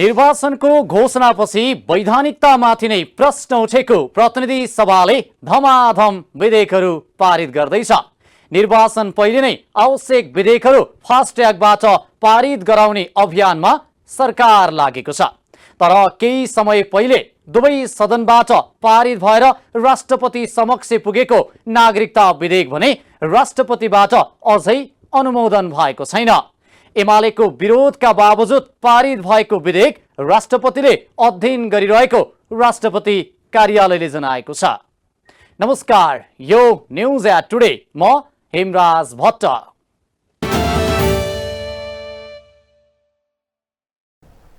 निर्वाचनको घोषणापछि वैधानिकतामाथि नै प्रश्न उठेको प्रतिनिधि सभाले धमाधम विधेयकहरू पारित गर्दैछ। निर्वाचन पहिले नै आवश्यक विधेयकहरू फास्ट ट्र्याकबाट पारित गराउने अभियानमा सरकार लागेको छ। तर केही समय पहिले दुवै सदनबाट पारित भएर राष्ट्रपति समक्ष पुगेको नागरिकता विधेयक भने राष्ट्रपतिबाट अझै अनुमोदन भएको छैन। एमालेको विरोधका बावजुद पारित भएको विधेयक राष्ट्रपतिले अध्ययन गरिरहेको राष्ट्रपति कार्यालयले जनाएको छ। नमस्कार, यो न्यूज एट टुडे, म हेमराज भट्ट।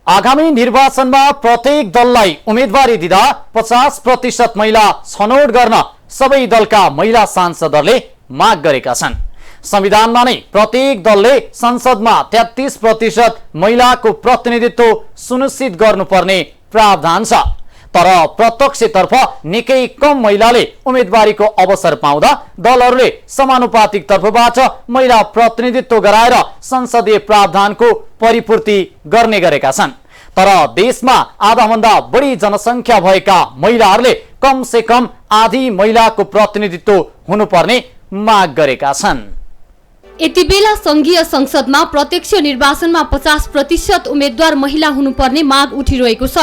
आगामी निर्वाचनमा प्रत्येक दललाई उम्मेदवारी दिँदा 50% महिला छनौट गर्न सबै दलका महिला सांसदहरूले माग गरेका छन्। संविधानमा नै प्रत्येक दलले संसदमा 33% महिलाको प्रतिनिधित्व सुनिश्चित गर्नुपर्ने प्रावधान छ। तर प्रत्यक्षतर्फ निकै कम महिलाले उम्मेदवारीको अवसर पाउँदा दलहरूले समानुपातिक तर्फबाट महिला प्रतिनिधित्व गराएर संसदीय प्रावधानको परिपूर्ति गर्ने गरेका छन्। तर देशमा आधाभन्दा बढी जनसङ्ख्या भएका महिलाहरूले कम से कम आधी महिलाको प्रतिनिधित्व हुनुपर्ने माग गरेका छन्। यति बेला संघीय संसदमा प्रत्यक्ष निर्वाचनमा 50% उम्मेद्वार महिला हुनुपर्ने माग उठिरहेको छ।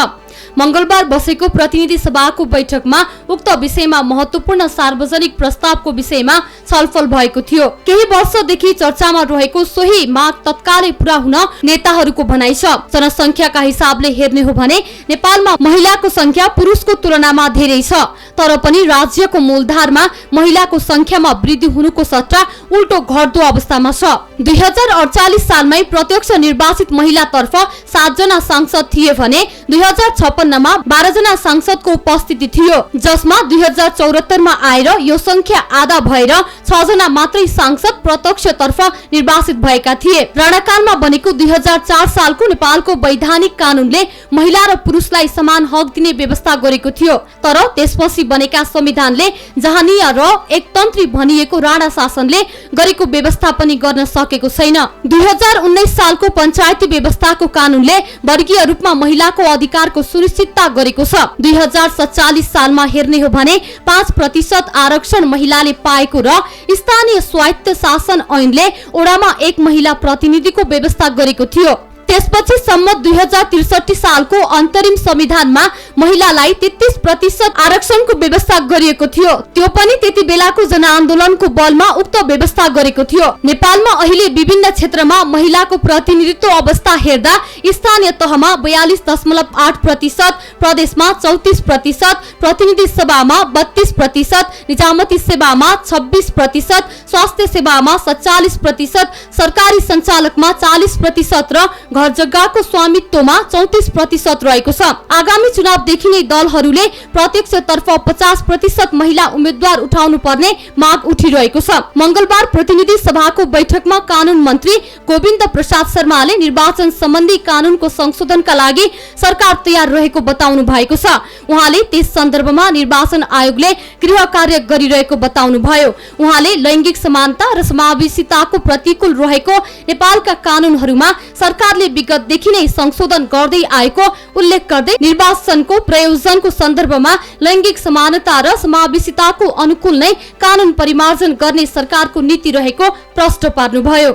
मंगलबार बसेको प्रतिनिधि सभाको बैठकमा उक्त विषयमा महत्वपूर्ण सार्वजनिक प्रस्तावको विषयमा छलफल भएको थियो। केही वर्षदेखि चर्चामा रहेको सोही माग तत्कालै पूरा हुन नेताहरूको भनाइ छ। जनसङ्ख्याका हिसाबले हेर्ने हो भने नेपालमा महिलाको संख्या पुरुषको तुलनामा धेरै छ। तर पनि राज्यको मूलधारमा महिलाको संख्यामा वृद्धि हुनुको सट्टा उल्टो घट्दो अवस्थामा छ। 2048 सालमै प्रत्यक्ष निर्वाचित महिलातर्फ 7 जना सांसद थिए भने 2056 मा 12 जना सांसदको उपस्थिति थियो, जसमा 2074 मा आएर यो संख्या आधा भएर 6 जना मात्रै सांसद प्रत्यक्षतर्फ निर्वाचित भएका थिए। रणकालमा बनेको 2004 सालको नेपालको वैधानिक कानूनले महिला र पुरुषलाई समान हक दिने व्यवस्था गरेको थियो। तर त्यसपछि बनेका संविधानले जहानिया र एकतन्त्री भनिएको राणा शासनले गरेको व्यवस्था पनि गर्न सकेको छैन। 2019 सालको पञ्चायती व्यवस्थाको कानूनले वर्गीय रूपमा महिलाको अधिकारको सुनिश्चितता गरेको छ। 2047 सालमा हेर्ने हो भने 5% आरक्षण महिलाले पाएको र स्थानीय स्वायत्त शासन ऐनले ओडामा 1 महिला प्रतिनिधिको व्यवस्था गरेको थियो। त्यसपछि सम्मत 2063 सालको अन्तरिम संविधानमा महिलालाई 33% आरक्षणको व्यवस्था गरिएको थियो। त्यो पनि त्यति बेलाको जनआन्दोलनको बलमा उक्त व्यवस्था गरेको थियो। नेपालमा अहिले विभिन्न क्षेत्रमा महिलाको प्रतिनिधित्व अवस्था हेर्दा स्थानीय तहमा 42.8%, प्रदेशमा 34%, प्रतिनिधि सभामा 32%, निजामती सेवामा 26%, स्वास्थ्य सेवामा 47%, सरकारी सञ्चालकमा 40% र घर जग्गाको स्वामित्वमा 34% रहेको छ। आगामी चुनावदेखि नै दलहरूले प्रत्यक्षतर्फ 50% महिला उम्मेद्वार उठाउनु पर्ने माग उठिरहेको छ। मंगलबार प्रतिनिधि सभाको बैठकमा कानून मन्त्री गोविन्द प्रसाद शर्माले निर्वाचन सम्बन्धी कानूनको संशोधनका लागि सरकार तयार रहेको बताउनु भएको छ। उहाँले त्यस सन्दर्भमा निर्वाचन आयोगले गृह कार्य गरिरहेको बताउनु भयो। उहाँले लैंगिक समानता र समावेशिताको प्रतिकूल रहेको नेपालका कानूनहरूमा सरकारले विगतदेखि नै संशोधन गर्दै आएको उल्लेख गर्दै निर्वाचनको प्रयोजनको सन्दर्भमा लैंगिक समानता र समावेशिताको अनुकूल नै कानून परिमार्जन गर्ने सरकारको नीति रहेको प्रश्न पार्नुभयो।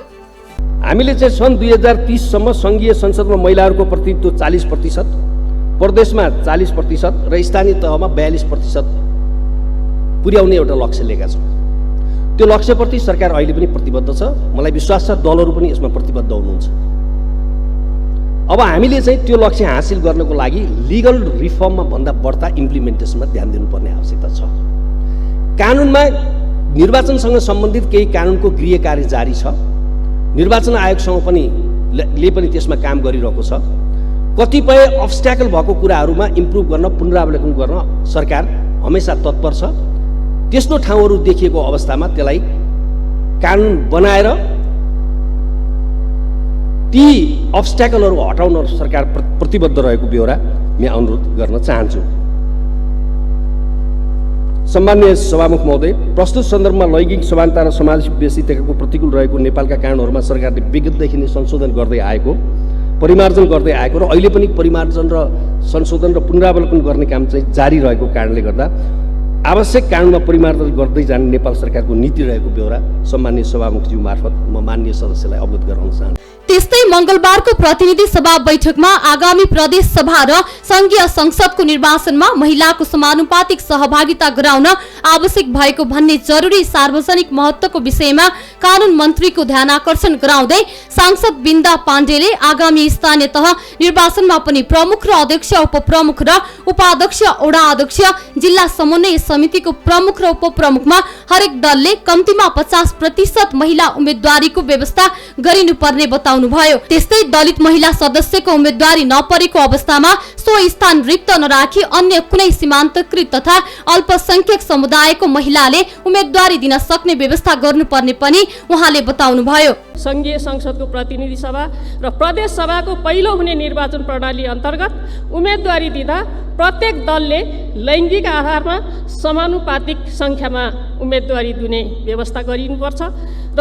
हामीले चाहिँ सन् 2030 सम्म संघीय संसदमा महिलाहरूको प्रतिनिधित्व 40%, प्रदेशमा 40% र स्थानीय तहमा 42% पुर्याउने एउटा लक्ष्य लिएका छौँ। त्यो लक्ष्यप्रति सरकार अहिले पनि प्रतिबद्ध छ। मलाई विश्वास छ दलहरू पनि यसमा प्रतिबद्ध हुनुहुन्छ। अब हामीले चाहिँ त्यो लक्ष्य हासिल गर्नको लागि लिगल रिफर्ममा भन्दा बढ्ता इम्प्लिमेन्टेसनमा ध्यान दिनुपर्ने आवश्यकता छ। कानुनमा निर्वाचनसँग सम्बन्धित केही कानुनको गृह कार्य जारी छ। निर्वाचन आयोगसँग पनि त्यसमा काम गरिरहेको छ। कतिपय अब्स्ट्याकल भएको कुराहरूमा इम्प्रुभ गर्न, पुनरावलोकन गर्न सरकार हमेसा तत्पर छ। त्यस्तो ठाउँहरू देखिएको अवस्थामा त्यसलाई कानुन बनाएर ती अब्स्ट्याकलहरू हटाउन सरकार प्रतिबद्ध रहेको बेहोरा म अनुरोध गर्न चाहन्छु। सम्माननीय सभामुख महोदय, प्रस्तुत सन्दर्भमा लैंगिक समानता र समावेशिताको प्रतिकूल रहेको नेपालका कानुनहरूमा सरकारले विगतदेखि नै संशोधन गर्दै आएको परिमार्जन गर्दै आएको र अहिले पनि परिमार्जन र संशोधन र पुनरावलोकन गर्ने काम चाहिँ जारी रहेको कारणले गर्दा आवश्यक कानुनमा परिमार्जन गर्दै जाने नेपाल सरकारको नीति रहेको बेहोरा सम्माननीय सभामुखज्यू मार्फत म माननीय सदस्यलाई अवगत गराउन चाहन्छु। त्यस्तै मंगलबारको प्रतिनिधि सभा बैठकमा आगामी प्रदेश सभा र संघीय संसदको निर्वाचनमा महिलाको समानुपातिक सहभागिता गराउन आवश्यक भएको भन्ने जरुरी सार्वजनिक महत्त्वको विषयमा कानून मन्त्रीको ध्यानाकर्षण गराउँदै सांसद बिन्दा पाण्डेले आगामी स्थानीय तह निर्वाचनमा पनि प्रमुख र अध्यक्ष, उपप्रमुख र उपाध्यक्ष, वडा अध्यक्ष, जिल्ला समन्वय समितिको प्रमुख र उपप्रमुखमा हरेक दलले कम्तीमा 50% महिला उम्मेदवारीको व्यवस्था गरिनुपर्ने बताउनुभयो। त्यस्तै दलित महिला सदस्यको उम्मेदवारी नपरेको अवस्थामा सो स्थान रिक्त नराखी अन्य कुनै सीमान्तकृत तथा अल्पसंख्यक समुदायको महिलाले उम्मेदवारी दिन सक्ने व्यवस्था गर्नुपर्ने पनि उहाँले बताउनुभयो। संघीय संसदको प्रतिनिधि सभा र प्रदेश सभाको पहिलो हुने निर्वाचन प्रणाली अन्तर्गत उम्मेदवारी दिँदा प्रत्येक दलले लैङ्गिक आधारमा समानुपातिक संख्यामा उम्मेदवारी दिने व्यवस्था गरिनुपर्छ र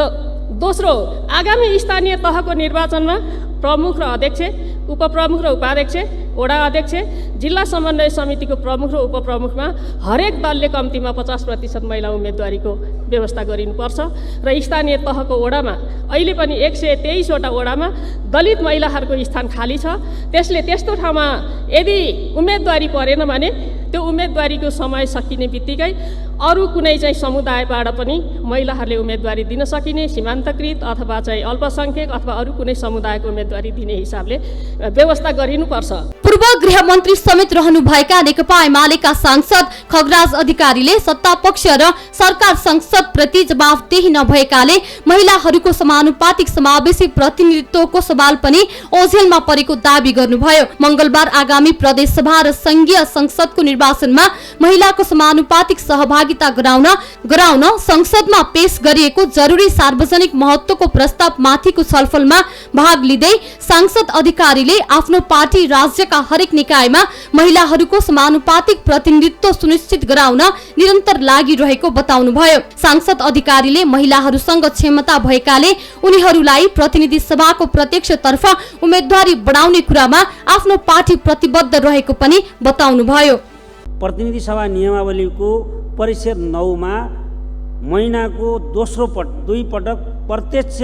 दोस्रो, आगामी स्थानीय तहको निर्वाचनमा प्रमुख र अध्यक्ष, उपप्रमुख र उपाध्यक्ष, वडा अध्यक्ष, जिल्ला समन्वय समितिको प्रमुख र उपप्रमुखमा हरेक दलले कम्तीमा 50% महिला उम्मेदवारीको व्यवस्था गरिनुपर्छ र स्थानीय तहको वडामा अहिले पनि 123 वटा वडामा दलित महिलाहरूको स्थान खाली छ। त्यसले त्यस्तो ठाउँमा यदि उम्मेदवारी परेन भने त्यो उम्मेदवारीको समय सकिने बित्तिकै अरू कुनै चाहिँ समुदायबाट पनि महिलाहरूले उम्मेदवारी दिन सकिने सीमान्तकृत अथवा चाहिँ अल्पसंख्यक अथवा अरू कुनै समुदायको उम्मेदवारी दिने हिसाबले व्यवस्था गरिनुपर्छ। पूर्व गृहमन्त्री समेत रहनुभएका नेकपा एमालेका सांसद खगराज अधिकारीले सत्तापक्ष र सरकार संसद प्रति जवाफदेही नभएकाले महिलाहरूको समानुपातिक समावेशी प्रतिनिधित्वको सवाल पनि ओझेलमा परेको दावी गर्नुभयो। मंगलबार आगामी प्रदेश सभा र संघीय संसदको निर्वाचनमा महिलाको समानुपातिक सहभागिता गराउन संसदमा पेश गरिएको जरुरी सार्वजनिक महत्त्वको प्रस्ताव माथिको छलफलमा भाग लिँदै सांसद अधिकारीले आफ्नो पार्टी राज्यका हरेक निकायमा महिलाहरूको समानुपातिक प्रतिनिधित्व सुनिश्चित गराउन निरन्तर लागिरहेको बताउनुभयो। सांसद अधिकारीले महिलाहरूसँग क्षमता भएकाले उनीहरूलाई प्रतिनिधि सभाको प्रत्यक्षतर्फ उम्मेदवारी बढाउने कुरामा आफ्नो पार्टी प्रतिबद्ध रहेको पनि बताउनुभयो। प्रतिनिधि सभा नियमावलीको परिच्छेद 9 मा महिनाको दुई पटक प्रत्यक्ष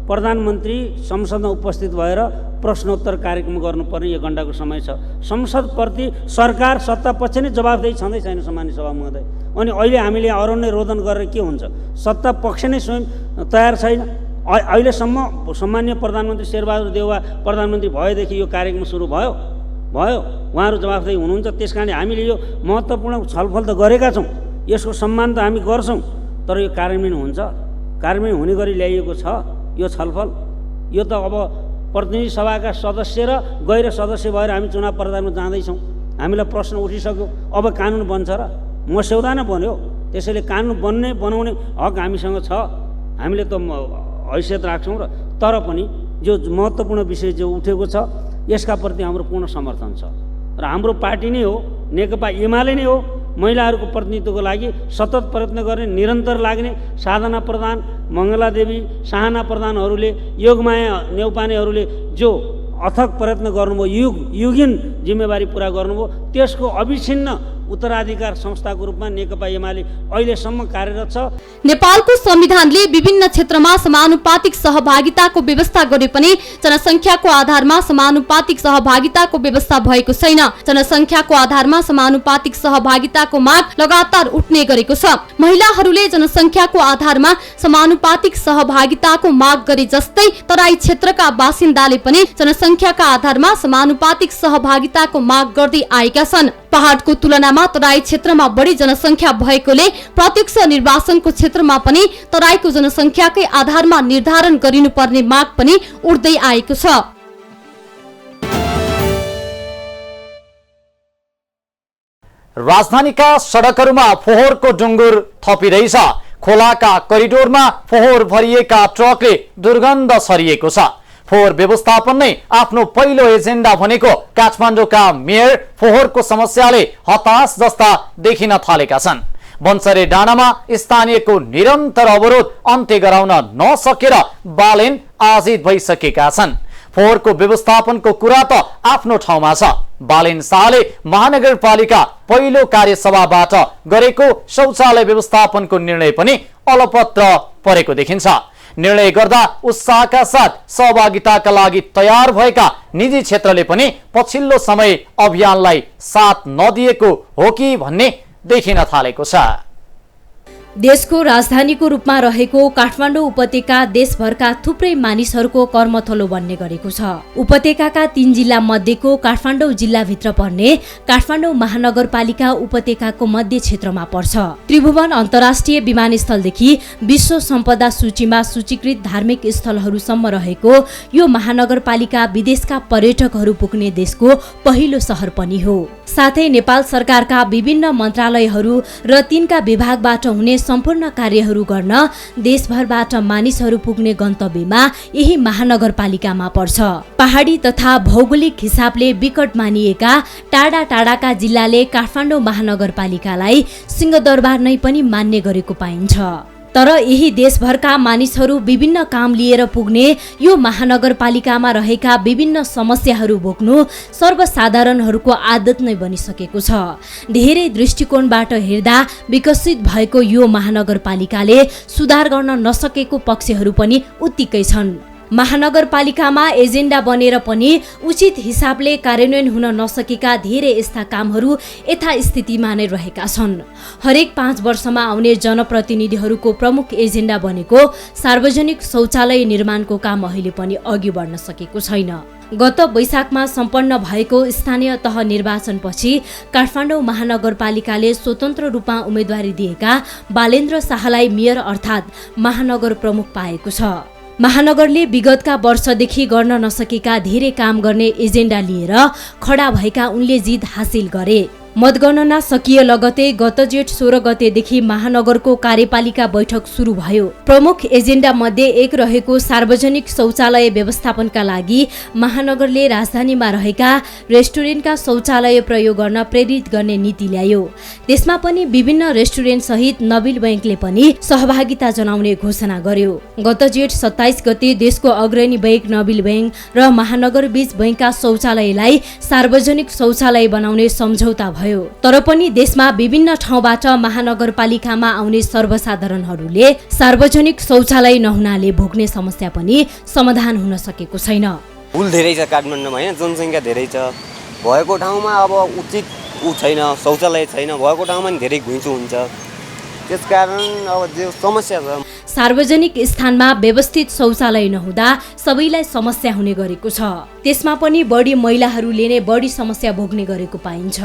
प्रधानमन्त्री संसदमा उपस्थित भएर प्रश्नोत्तर कार्यक्रम गर्नुपर्ने 1 घण्टाको समय छ। संसदप्रति सरकार सत्तापक्ष नै जवाफदेही छँदै छैन सामान्य सभा महोदय। अनि अहिले हामीले अरण्य रोदन गरेर के हुन्छ? सत्तापक्ष नै स्वयं तयार छैन। अहिलेसम्म सम्माननीय प्रधानमन्त्री शेरबहादुर देउवा प्रधानमन्त्री भएदेखि यो कार्यक्रम सुरु भयो उहाँहरू जवाफदेही हुनुहुन्छ। त्यसकारण हामीले यो महत्त्वपूर्ण छलफल त गरेका छौँ, यसको सम्मान त हामी गर्छौँ, तर यो कार्यान्वयन हुन्छ, कार्यान्वयन हुने गरी ल्याइएको छ यो छलफल। यो त अब प्रतिनिधि सभाका सदस्य र गैर सदस्य भएर हामी चुनाव प्रधानमा जाँदैछौँ। हामीलाई प्रश्न उठिसक्यो, अब कानुन बन्छ र मस्यौदा नै बन्यो। त्यसैले कानुन बनाउने हक हामीसँग छ, हामीले त हैसियत राख्छौँ र तर पनि जो महत्त्वपूर्ण विषय जो उठेको छ यसका प्रति हाम्रो पूर्ण समर्थन छ र हाम्रो पार्टी नै हो, नेकपा एमाले नै हो महिलाहरूको प्रतिनिधित्वको लागि सतत प्रयत्न गर्ने, निरन्तर लाग्ने। साधना प्रधान, मङ्गला देवी, साहना प्रधानहरूले, योगमाया नेउपानेहरूले जो अथक प्रयत्न गर्नुभयो, युगीन जिम्मेवारी पुरा गर्नुभयो, त्यसको अविच्छिन्न उत्तराधिकार संस्थाको रूपमा नेकपा एमाले अहिलेसम्म कार्यरत छ। नेपालको संविधानले विभिन्न क्षेत्रमा समानुपातिक सहभागिताको व्यवस्था गरे पनि जनसङ्ख्याको आधारमा समानुपातिक सहभागिताको व्यवस्था भएको छैन। जनसङ्ख्याको आधारमा समानुपातिक सहभागिताको माग लगातार उठ्ने गरेको छ। महिलाहरूले जनसङ्ख्याको आधारमा समानुपातिक सहभागिताको माग गरे जस्तै तराई क्षेत्रका बासिन्दाले पनि जनसङ्ख्याका आधारमा समानुपातिक सहभागिताको माग गर्दै आएका छन्। पहाडको तुलनामा तराई क्षेत्रमा बढी जनसङ्ख्या भएकोले प्रत्यक्ष निर्वाचनको क्षेत्रमा पनि तराईको जनसङ्ख्याकै आधारमा निर्धारण गरिनुपर्ने माग पनि उठ्दै आएको छ। राजधानीका सडकहरूमा फोहोरको डुङ्गुर थपिरहेछ। खोलाका करिडोरमा फोहोर भरिएका ट्रकले दुर्गन्ध छरिएको छ। फोहोर व्यवस्थापन नै आफ्नो पहिलो एजेन्डा भनेको काठमाडौँका मेयर फोहोरको समस्याले हताश जस्ता देखिन थालेका छन्। बन्सरे डाँडामा स्थानीयको निरन्तर अवरोध अन्त्य गराउन नसकेर बालेन आजित भइसकेका छन्। फोहोरको व्यवस्थापनको कुरा त आफ्नो ठाउँमा छ। बालेन शाहले महानगरपालिका पहिलो कार्यसभाबाट गरेको शौचालय व्यवस्थापनको निर्णय पनि अलपत्र परेको देखिन्छ। निर्णय गर्दा उत्साहका साथ सहभागिताका लागि तयार भएका निजी क्षेत्रले पनि पछिल्लो समय अभियानलाई साथ नदिएको हो कि भन्ने देखिन थालेको छ। देशको राजधानीको रूपमा रहेको काठमाडौँ उपत्यका देशभरका थुप्रै मानिसहरूको कर्मथलो बन्ने गरेको छ। उपत्यकाका 3 जिल्ला मध्येको काठमाडौँ जिल्लाभित्र पर्ने काठमाडौँ महानगरपालिका उपत्यकाको मध्य क्षेत्रमा पर्छ। त्रिभुवन अन्तर्राष्ट्रिय विमानस्थलदेखि विश्व सम्पदा सूचीमा सूचीकृत धार्मिक स्थलहरूसम्म रहेको यो महानगरपालिका विदेशका पर्यटकहरू पुग्ने देशको पहिलो सहर पनि हो। साथै नेपाल सरकारका विभिन्न मन्त्रालयहरू र तिनका विभागबाट हुने सम्पूर्ण कार्यहरू गर्न देशभरबाट मानिसहरू पुग्ने गन्तव्यमा यही महानगरपालिकामा पर्छ। पहाडी तथा भौगोलिक हिसाबले विकट मानिएका टाढा टाढाका जिल्लाले काठमाडौँ महानगरपालिकालाई सिंहदरबार नै पनि मान्ने गरेको पाइन्छ। तर यही देशभरका मानिसहरू विभिन्न काम लिएर पुग्ने यो महानगरपालिकामा रहेका विभिन्न समस्याहरू भोग्नु सर्वसाधारणहरूको आदत नै बनिसकेको छ। धेरै दृष्टिकोणबाट हेर्दा विकसित भएको यो महानगरपालिकाले सुधार गर्न नसकेको पक्षहरू पनि उत्तिकै छन्। महानगरपालिकामा एजेन्डा बनेर पनि उचित हिसाबले कार्यान्वयन हुन नसकेका धेरै यस्ता कामहरू यथास्थितिमा नै रहेका छन्। हरेक 5 वर्षमा आउने जनप्रतिनिधिहरूको प्रमुख एजेन्डा बनेको सार्वजनिक शौचालय निर्माणको काम अहिले पनि अघि बढ्न सकेको छैन। गत वैशाखमा सम्पन्न भएको स्थानीय तह निर्वाचनपछि काठमाडौँ महानगरपालिकाले स्वतन्त्र रूपमा उम्मेदवारी दिएका बालेन्द्र शाहलाई मेयर अर्थात् महानगर प्रमुख पाएको छ। महानगरले विगतका वर्षदेखि गर्न नसकेका धेरै काम गर्ने एजेन्डा लिएर खडा भएका उनले जित हासिल गरे। मतगणना सकिए लगतै गत जेठ 16 गतेदेखि महानगरको कार्यपालिका बैठक सुरु भयो। प्रमुख एजेन्डा मध्ये एक रहेको सार्वजनिक शौचालय व्यवस्थापनका लागि महानगरले राजधानीमा रहेका रेस्टुरेन्टका शौचालय प्रयोग गर्न प्रेरित गर्ने नीति ल्यायो। त्यसमा पनि विभिन्न रेस्टुरेन्ट सहित नबिल बैंकले पनि सहभागिता जनाउने घोषणा गर्यो। गत जेठ 27 गते देशको अग्रणी बैंक नबिल बैंक र महानगर बीच बैंकका शौचालयलाई सार्वजनिक शौचालय बनाउने सम्झौता भयो। तर पनि देशमा विभिन्न ठाउँबाट महानगरपालिकामा आउने सर्वसाधारणहरूले सार्वजनिक शौचालय नहुनाले भोग्ने समस्या पनि समाधान हुन सकेको छैन। भुल धेरै छ काठमाडौँमा, हैन, जनसङ्ख्या धेरै छ, भएको ठाउँमा अब उचित छैन, शौचालय छैन, भएको ठाउँमा नि धेरै घुइँचो हुन्छ। त्यसकारण अब जो समस्या छ, सार्वजनिक स्थानमा व्यवस्थित शौचालय नहुँदा सबैलाई समस्या हुने गरेको छ। त्यसमा पनि बढी महिलाहरूले नै बढी समस्या भोग्ने गरेको पाइन्छ।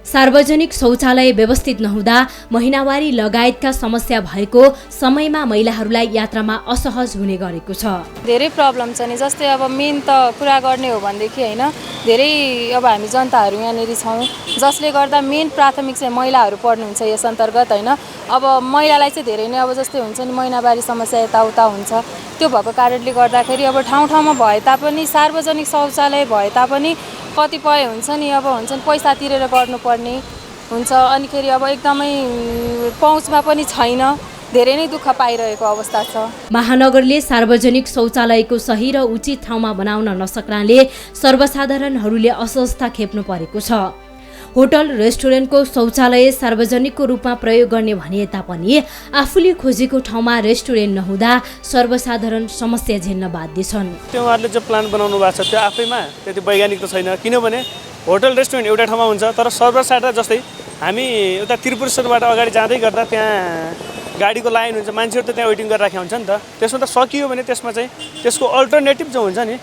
सार्वजनिक शौचालय व्यवस्थित नहुँदा महिनावारी लगायतका समस्या भएको समयमा महिलाहरूलाई यात्रामा असहज हुने गरेको छ। धेरै प्रब्लम छ नि, जस्तै अब मेन त कुरा गर्ने हो भनेदेखि हैन, धेरै अब हामी जनताहरू यहाँनिर छौँ, जसले गर्दा मेन प्राथमिक चाहिँ महिलाहरू पर्नुहुन्छ यस अन्तर्गत, हैन। अब महिलालाई चाहिँ धेरै नै अब जस्तै हुन्छ नि महिनावारी समस्या यताउता हुन्छ। त्यो भएको कारणले गर्दाखेरि अब ठाउँ ठाउँमा भए तापनि सार्वजनिक शौचालय भए तापनि कतिपय हुन्छ नि अब हुन्छ नि पैसा तिरेर गर्नुपर्ने हुन्छ, अनिखेरि अब एकदमै पहुँचमा पनि छैन, धेरै नै दुःख पाइरहेको अवस्था छ। महानगरले सार्वजनिक शौचालयको सही र उचित ठाउँमा बनाउन नसक्नाले सर्वसाधारणहरूले असहजता खेप्नु परेको छ। होटल रेस्टुरेन्टको शौचालय सार्वजनिकको रूपमा प्रयोग गर्ने भनिए तापनि आफूले खोजेको ठाउँमा रेस्टुरेन्ट नहुँदा सर्वसाधारण समस्या झेल्न बाध्य छन्। उहाँहरूले जो प्लान बनाउनु भएको छ त्यो आफैमा त्यति वैज्ञानिक त छैन, किनभने होटल रेस्टुरेन्ट एउटा ठाउँमा हुन्छ, तर सर्वसाधारण जस्तै हामी उता त्रिपुरेश्वरबाट अगाडि जाँदै गर्दा त्यहाँ गाडीको लाइन हुन्छ, मान्छेहरू त त्यहाँ वेटिङ गरेर राखेको हुन्छ नि त। त्यसमा त सकियो भने त्यसमा चाहिँ त्यसको अल्टरनेटिभ जो हुन्छ नि,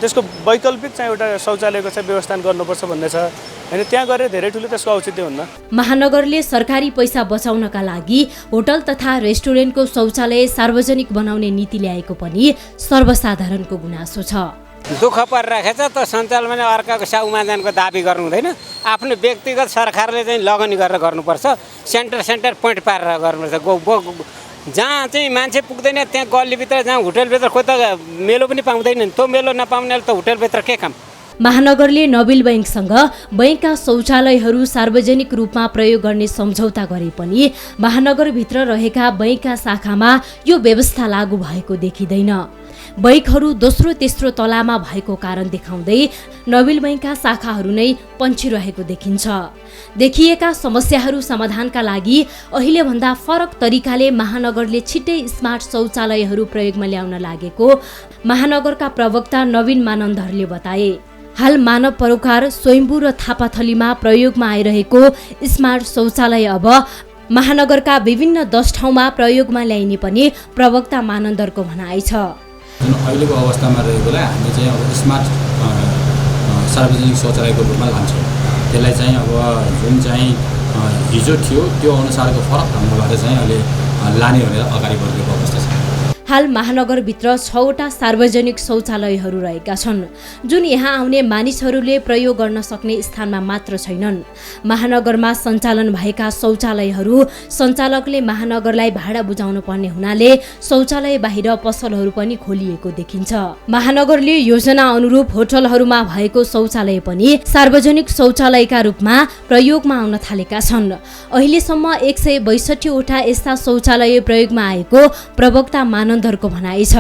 त्यसको वैकल्पिक चाहिँ एउटा शौचालयको चाहिँ व्यवस्था गर्नुपर्छ भन्ने छ, हैन। त्यहाँ गएर धेरै ठुलो त्यसको औचित्य हुन्न। महानगरले सरकारी पैसा बचाउनका लागि होटल तथा रेस्टुरेन्टको शौचालय सार्वजनिक बनाउने नीति ल्याएको पनि सर्वसाधारणको गुनासो छ। दुःख परिराखेछ त सञ्चालनमा अर्काको साउमाजानको दाबी गर्नु हुँदैन, आफ्नो व्यक्तिगत सरकारले चाहिँ लगनी गरेर गर्नुपर्छ, सेन्टर पोइन्ट पारेर गर्नुपर्छ। जहाँ चाहिँ मान्छे पुग्दैन त्यहाँ गल्लीभित्र, जहाँ होटलभित्र कोही त मेलो पनि पाउँदैन, त्यो मेलो नपाउनेले त होटलभित्र के काम। महानगरले नबिल बैंकसँग बैंकका शौचालयहरू सार्वजनिक रूपमा प्रयोग गर्ने सम्झौता गरे पनि महानगरभित्र रहेका बैंकका शाखामा यो व्यवस्था लागू भएको देखिँदैन। बैङ्कहरू दोस्रो तेस्रो तलामा भएको कारण देखाउँदै नबिल बैङ्कका शाखाहरू नै पन्छिरहेको देखिन्छ। देखिएका समस्याहरू समाधानका लागि अहिलेभन्दा फरक तरिकाले महानगरले छिट्टै स्मार्ट शौचालयहरू प्रयोगमा ल्याउन लागेको महानगरका प्रवक्ता नवीन मानन्दरले बताए। हाल मानव परोकार स्वयम्भू र थापाथलीमा प्रयोगमा आइरहेको स्मार्ट शौचालय अब महानगरका विभिन्न 10 ठाउँमा प्रयोगमा ल्याइने पनि प्रवक्ता मानन्दरको भनाइ छ। जुन अहिलेको अवस्थामा रहेकोलाई हामी चाहिँ अब स्मार्ट सार्वजनिक शौचालयको रूपमा लान्छौँ। त्यसलाई चाहिँ अब जुन चाहिँ हिजो थियो त्यो अनुसारको फरक ढङ्गबाट चाहिँ अहिले लाने भनेर अगाडि बढेको अवस्था छ। हाल महानगरभित्र 6वटा सार्वजनिक शौचालयहरू रहेका छन्, जुन यहाँ आउने मानिसहरूले प्रयोग गर्न सक्ने स्थानमा मात्र छैनन्। महानगरमा सञ्चालन भएका शौचालयहरू सञ्चालकले महानगरलाई भाडा बुझाउनु पर्ने हुनाले शौचालय बाहिर पसलहरू पनि खोलिएको देखिन्छ। महानगरले योजना अनुरूप होटलहरूमा भएको शौचालय पनि सार्वजनिक शौचालयका रूपमा प्रयोगमा आउन थालेका छन्। अहिलेसम्म 162 वटा यस्ता शौचालय प्रयोगमा आएको प्रवक्ता मानन्दरको भनाइ छ।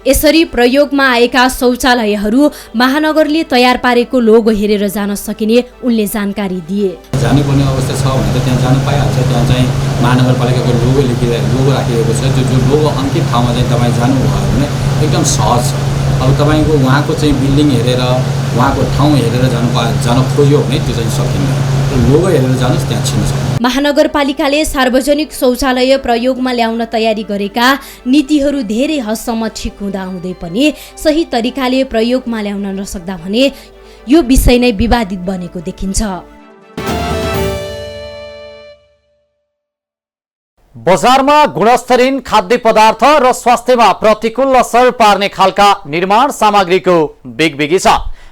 यसरी प्रयोगमा आएका शौचालयहरू महानगरले तयार पारेको लोगो हेरेर जान सकिने उनले जानकारी दिए। जानुपर्ने अवस्था छ भने त त्यहाँ जान पाइहाल्छ। त्यहाँ चाहिँ महानगरपालिकाको लोगो राखिएको छ। जो लोगो अंकित ठाउँमा चाहिँ तपाईँ जानुभयो भने एकदम सहज छ। अब तपाईँको उहाँको चाहिँ बिल्डिङ हेरेर उहाँको ठाउँ हेरेर जान खोज्यो भने त्यो चाहिँ सकिन्न। लोगो हेरेर जानुहोस्, त्यहाँ छिन सक्छ। महानगरपालिकाले सार्वजनिक शौचालय प्रयोगमा ल्याउन तयारी गरेका नीतिहरू धेरै हदसम्म ठिक हुँदाहुँदै पनि सही तरिकाले प्रयोगमा ल्याउन नसक्दा भने यो विषय नै विवादित बनेको देखिन्छ। बजारमा गुणस्तरहीन खाद्य पदार्थ र स्वास्थ्यमा प्रतिकूल असर पार्ने खालका निर्माण सामग्रीको बिगबिगी छ।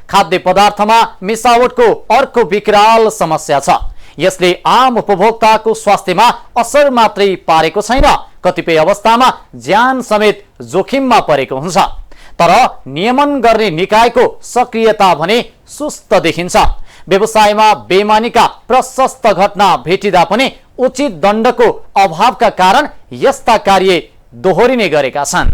खाद्य पदार्थमा मिसावटको अर्को विकराल समस्या छ। यसले आम उपभोक्ताको स्वास्थ्यमा असर मात्रै पारेको छैन, कतिपय अवस्थामा ज्यान समेत जोखिममा परेको हुन्छ। तर नियमन गर्ने निकायको सक्रियता भने सुस्त देखिन्छ। व्यवसायमा बेइमानीका प्रशस्त घटना भेटिँदा पनि उचित दण्डको अभावका कारण यस्ता कार्य दोहोरिने गरेका छन्।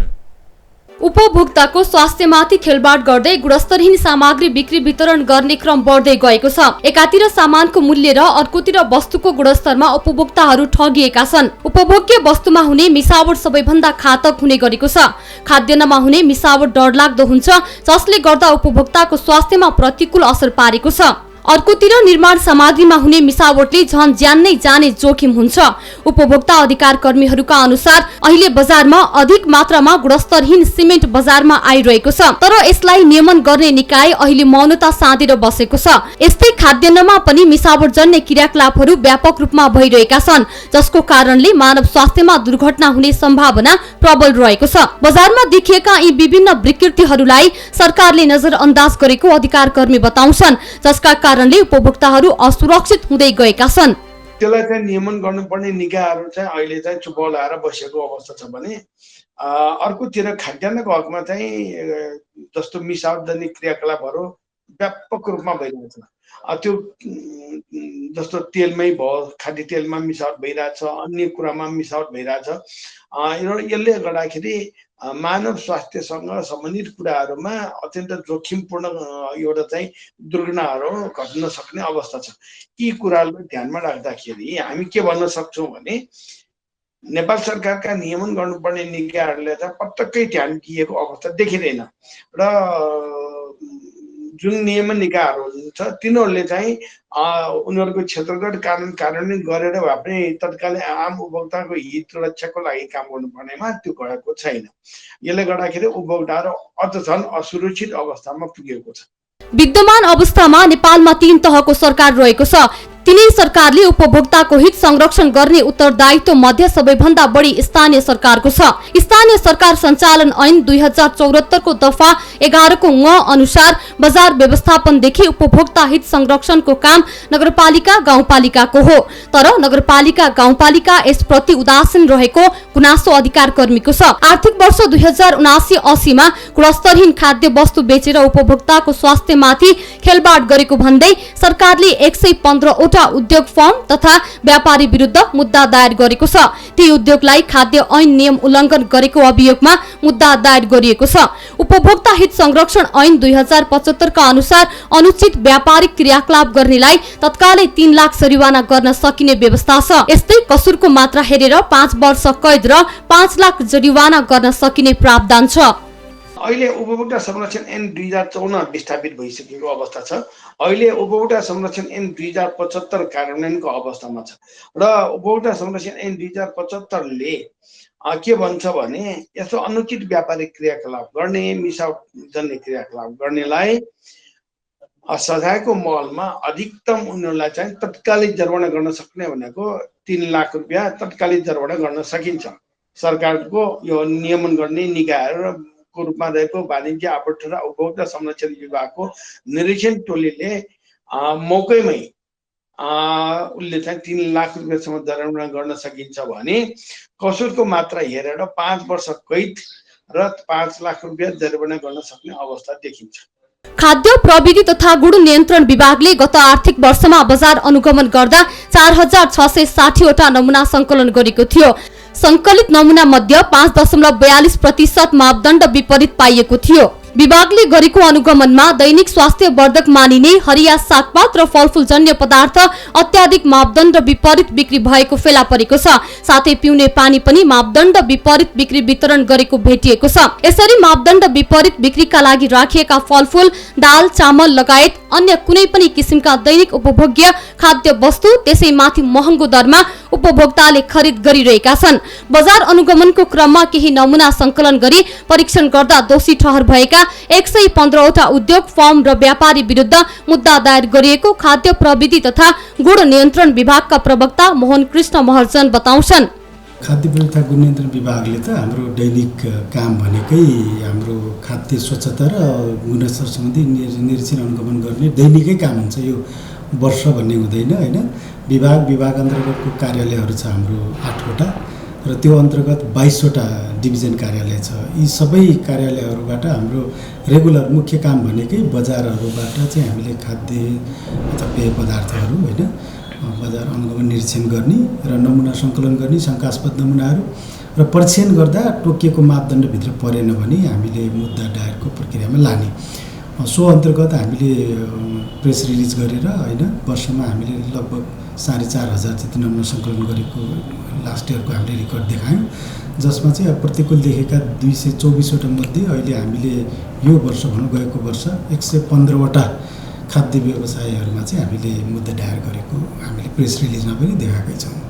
उपभोक्ताको स्वास्थ्यमाथि खेलबाड गर्दै गुणस्तरहीन सामग्री बिक्री वितरण गर्ने क्रम बढ्दै गएको छ। एकातिर सामानको मूल्य र अर्कोतिर वस्तुको गुणस्तरमा उपभोक्ताहरू ठगिएका छन्। उपभोग्य वस्तुमा हुने मिसावट सबैभन्दा घातक हुने गरेको छ। खाद्यान्नमा हुने मिसावट डरलाग्दो हुन्छ, जसले गर्दा उपभोक्ताको स्वास्थ्यमा प्रतिकूल असर पारेको छ। अर्कोतिर निर्माण सामग्रीमा हुने मिसावटले झन ज्यान नै जाने जोखिम हुन्छ। उपभोक्ता अधिकार कर्मीहरूका अनुसार अहिले बजारमा अधिक मात्रामा गुणस्तरहीन सिमेन्ट बजारमा आइरहेको छ, तर यसलाई नियमन गर्ने निकाय अहिले मौनता साधेर बसेको छ। यस्तै खाद्यान्नमा पनि मिसावट जन्य क्रियाकलापहरू व्यापक रूपमा भइरहेका छन्, जसको कारणले मानव स्वास्थ्यमा दुर्घटना हुने सम्भावना प्रबल रहेको छ। बजारमा देखिएका यी विभिन्न विकृतिहरूलाई सरकारले नजरअन्दाज गरेको अधिकार कर्मी बताउँछन्, जसका कारणले उपभोक्ताहरू असुरक्षित हुँदै गएका छन्। त्यसलाई चाहिँ नियमन गर्नुपर्ने निकायहरू चाहिँ अहिले चाहिँ चुपौलाएर बसेको अवस्था छ भने अर्कोतिर खाद्यान्नको हकमा चाहिँ जस्तो मिसावट जन्य क्रियाकलापहरू व्यापक रूपमा भइरहेको छ। त्यो जस्तो तेलमै भयो, खाद्य तेलमा मिसावट भइरहेछ, अन्य कुरामा मिसावट भइरहेछ। यसले गर्दाखेरि मानव स्वास्थ्यसँग सम्बन्धित कुराहरूमा अत्यन्त जोखिमपूर्ण एउटा चाहिँ दुर्घटनाहरू घट्न सक्ने अवस्था छ। यी कुराहरूलाई ध्यानमा राख्दाखेरि हामी के भन्न सक्छौँ भने नेपाल सरकारका नियमन गर्नुपर्ने निकायहरूले चाहिँ पटक्कै ध्यान दिएको अवस्था देखिँदैन र जुन नियमन निकायहरू हुन्छ तिनीहरूले चाहिँ उनीहरूको क्षेत्रगत कार्यान्वयन गरेर भए पनि तत्कालै आम उपभोक्ताको हित रक्षाको लागि काम गर्नुपर्नेमा त्यो गएको छैन। यसले गर्दाखेरि उपभोक्ताहरू अझ झन् असुरक्षित अवस्थामा पुगेको छ। विद्यमान अवस्थामा नेपालमा 3 तहको सरकार रहेको छ। तिनै सरकारले उपभोक्ताको हित संरक्षण गर्ने उत्तरदायित्व मध्ये सबैभन्दा बढी स्थानीय सरकारको छ। स्थानीय सरकार सञ्चालन ऐन 2074 को दफा 11 को ङ अनुसार बजार व्यवस्थापनदेखि उपभोक्ता हित संरक्षणको काम नगरपालिका गाउँपालिकाको हो। तर नगरपालिका गाउँपालिका यसप्रति उदासीन रहेको गुनासो अधिकार कर्मीको छ। आर्थिक वर्ष 2079-80 मा गुणस्तरहीन खाद्य वस्तु बेचेर उपभोक्ताको स्वास्थ्यमाथि खेलबाड गरेको भन्दै सरकारले 115 15वटा उद्योग फर्म तथा व्यापारी विरुद्ध मुद्दा दायर गरेको छ। ती उद्योगलाई खाद्य ऐन नियम उल्लङ्घन गरेको अभियोगमा मुद्दा दायर गरिएको छ। उपभोक्ता हित संरक्षण ऐन 2075 का अनुसार अनुचित व्यापारिक क्रियाकलाप गर्नेलाई तत्कालै 3 लाख जरिवाना गर्न सकिने व्यवस्था छ। यस्तै कसुरको मात्रा हेरेर 5 वर्ष कैद र 5 लाख जरिवाना गर्न सकिने प्रावधान छ। अहिले उपभोक्ता संरक्षण ऐन 2054 विस्थापित भइसकेको अवस्था छ। अहिले उपभोक्ता संरक्षण ऐन 2075 कार्यान्वयनको अवस्थामा छ र उपभोक्ता संरक्षण ऐन 2075 ले के भन्छ भने यस्तो अनुचित व्यापारिक क्रियाकलाप गर्ने, मिसावट जन्य क्रियाकलाप गर्नेलाई सजायको महलमा अधिकतम उनीहरूलाई चाहिँ तत्कालिक जरिवाना गर्न सक्ने भनेको 3 लाख रुपियाँ तत्कालिक जरिवाना गर्न सकिन्छ। सरकारको यो नियमन गर्ने निकायको रूपमा रहेको वाणिज्य आपूर्ति र उपभोक्ता संरक्षण विभागको निरीक्षण टोलीले मौकैमै उसले चाहिँ 3 लाख रुपियाँसम्म जरिवाना गर्न सकिन्छ भने कसुरको मात्रा हेरेर 5 वर्ष कैद र 5 लाख रुपियाँ जरिवाना गर्न सक्ने अवस्था देखिन्छ। खाद्य प्रविधि तथा गुण नियन्त्रण विभागले गत आर्थिक वर्षमा बजार अनुगमन गर्दा 4660 वटा नमुना संकलन गरेको थियो। संकलित नमुना मध्ये 5.42% मापदण्ड विपरीत पाइएको थियो। विभागले गरेको अनुगमनमा दैनिक स्वास्थ्य वर्धक मानिने हरिया सागपात र फलफूल जन्य पदार्थ अत्याधिक मापदण्ड विपरीत बिक्री भएको फेला परेको छ। साथै पिउने पानी पनि मापदण्ड विपरीत बिक्री वितरण गरेको भेटिएको छ। यसरी मापदण्ड विपरीत बिक्रीका लागि राखिएका फलफूल, दाल, चामल लगायत अन्य कुनै पनि किसिमका दैनिक उपभोग्य खाद्य वस्तु त्यसैमाथि महँगो दरमा उपभोक्ताले खरिद गरिरहेका छन्। बजार अनुगमनको क्रममा केही नमुना संकलन गरी परीक्षण गर्दा दोषी ठहर भएका 115 वटा उद्योग फर्म र व्यापारी विरुद्ध मुद्दा दायर गरिएको खाद्य प्रविधि तथा गुण नियन्त्रण विभागका प्रवक्ता मोहन कृष्ण महर्जन बताउँछन्। खाद्य प्रविधि तथा गुण नियन्त्रण विभागले त हाम्रो दैनिक काम भनेकै हाम्रो खाद्य स्वच्छता र गुणस्तर सम्बन्धी निरीक्षण अनुगमन गर्ने दैनिकै काम हुन्छ। यो वर्ष भन्ने हुँदैन हैन। विभाग अन्तर्गतको कार्यालयहरू छ हाम्रो 8 वटा र त्यो अन्तर्गत 22 वटा डिभिजन कार्यालय छ। यी सबै कार्यालयहरूबाट हाम्रो रेगुलर मुख्य काम भनेकै बजारहरूबाट चाहिँ हामीले खाद्य अथवा पेय पदार्थहरू हैन बजार अनुगमन निरीक्षण गर्ने र नमुना सङ्कलन गर्ने शङ्कास्पद नमुनाहरू र परीक्षण गर्दा तोकिएको मापदण्डभित्र परेन भने हामीले मुद्दा दायरको प्रक्रियामा लाने। सो अन्तर्गत हामीले प्रेस रिलिज गरेर हैन वर्षमा हामीले लगभग 4500 जति नमुना सङ्कलन गरेको लास्ट इयरको हामीले रेकर्ड देखायौँ, जसमा चाहिँ अब प्रतिकूल देखेका 224 वटा मध्ये अहिले हामीले यो वर्ष भनौँ गएको वर्ष 115 वटा खाद्य व्यवसायहरूमा चाहिँ हामीले मुद्दा दायर गरेको हामीले प्रेस रिलिजमा पनि देखाएकै छौँ।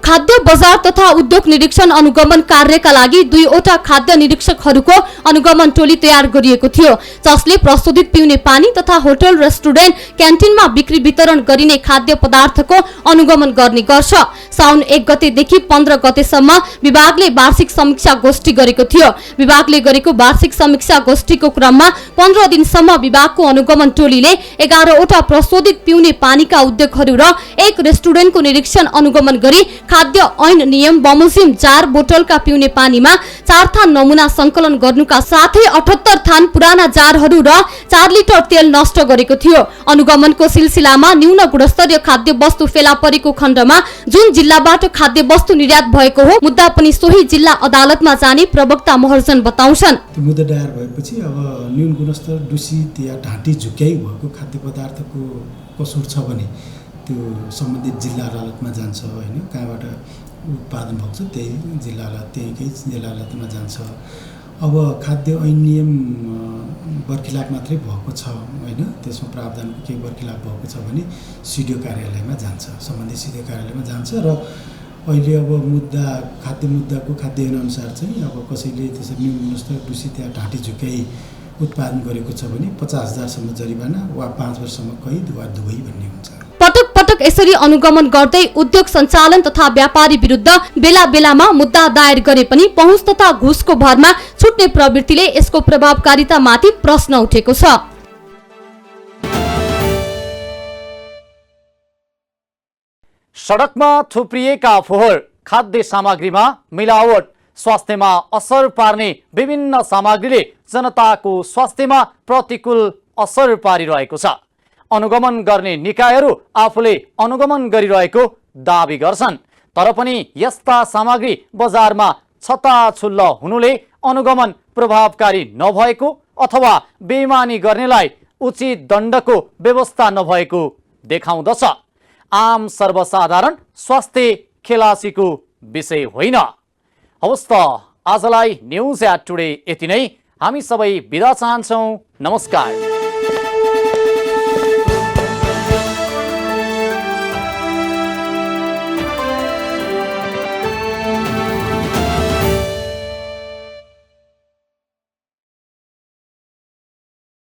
खाद्य बजार तथा उद्योग निरीक्षण अनुगमन कार्यका लागि 2 वटा खाद्य निरीक्षकहरूको अनुगमन टोली तयार गरिएको थियो, जसले प्रशोधित पिउने पानी तथा होटल, रेस्टुरेन्ट, क्यान्टिनमा बिक्री वितरण गरिने खाद्य पदार्थको अनुगमन गर्ने गर्छ। साउन 1 गतेदेखि 15 गतेसम्म विभागले वार्षिक समीक्षा गोष्ठी गरेको थियो। विभागले गरेको वार्षिक समीक्षा गोष्ठीको क्रममा 15 दिनसम्म विभागको अनुगमन टोलीले 11 वटा प्रशोधित पिउने पानीका उद्योगहरू र 1 रेस्टुरेन्टको निरीक्षण अनुगमन गरी खाद्य ऐन नियम बमोजिम 4 बोतलका पिउने पानीमा 4 थान नमुना संकलन गर्नुका साथै 78 थान पुराना जारहरू र 4 लिटर तेल नष्ट गरेको थियो। अनुगमनको सिलसिलामा न्यून गुणस्तरीय खाद्य वस्तु फेला परेको खण्डमा जुन जिल्लाबाट खाद्य वस्तु निर्यात भएको हो मुद्दा पनि सोही जिल्ला अदालतमा जाने प्रवक्ता महर्जन बताउँछन्। त्यो मुद्दा दायर भएपछि अब न्यून गुणस्तर दूषित या ढाँटी झुक्याइ भएको खाद्य पदार्थको कसुर छ भने त्यो सम्बन्धित जिल्ला अदालतमा जान्छ हैन। कहाँबाट उत्पादन भएको छ त्यही जिल्ला अदालत त्यहीकै जिल्ला अदालतमा जान्छ। अब खाद्य ऐन नियम बर्खिलाप मात्रै भएको छ हैन, त्यसमा प्रावधानको केही बर्खिलाप भएको छ भने सिडिओ कार्यालयमा जान्छ, सम्बन्धित सिडिओ कार्यालयमा जान्छ। र अहिले अब मुद्दा खाद्य मुद्दाको खाद्य ऐन अनुसार चाहिँ अब कसैले त्यसरी न्यून गुणस्तर दूषित या ढाँटी झुक्याइ उत्पादन गरेको छ भने 50,000 सम्म जरिवाना वा 5 वर्षसम्म कैद वा दुवै भन्ने हुन्छ। पटक पटक यसरी अनुगमन गर्दै उद्योग सञ्चालन तथा व्यापारी विरुद्ध बेला बेलामा मुद्दा दायर गरे पनि पहुँच तथा घुसको भरमा छुट्ने प्रवृत्तिले यसको प्रभावकारितामाथि प्रश्न उठेको छ। सडकमा थुप्रिएका फोहोर, खाद्य सामग्रीमा मिलावट, स्वास्थ्यमा असर पार्ने विभिन्न सामग्रीले जनताको स्वास्थ्यमा प्रतिकूल असर पारिरहेको छ। अनुगमन गर्ने निकायहरू आफूले अनुगमन गरिरहेको दाबी गर्छन्। तर पनि यस्ता सामग्री बजारमा छताछुल्ल हुनुले अनुगमन प्रभावकारी नभएको अथवा बेइमानी गर्नेलाई उचित दण्डको व्यवस्था नभएको देखाउँदछ। आम सर्वसाधारण स्वास्थ्य खेलासीको विषय होइन। हवस् त आजलाई न्युज एट टुडे यति नै। हामी सबै बिदा चाहन्छौँ। नमस्कार।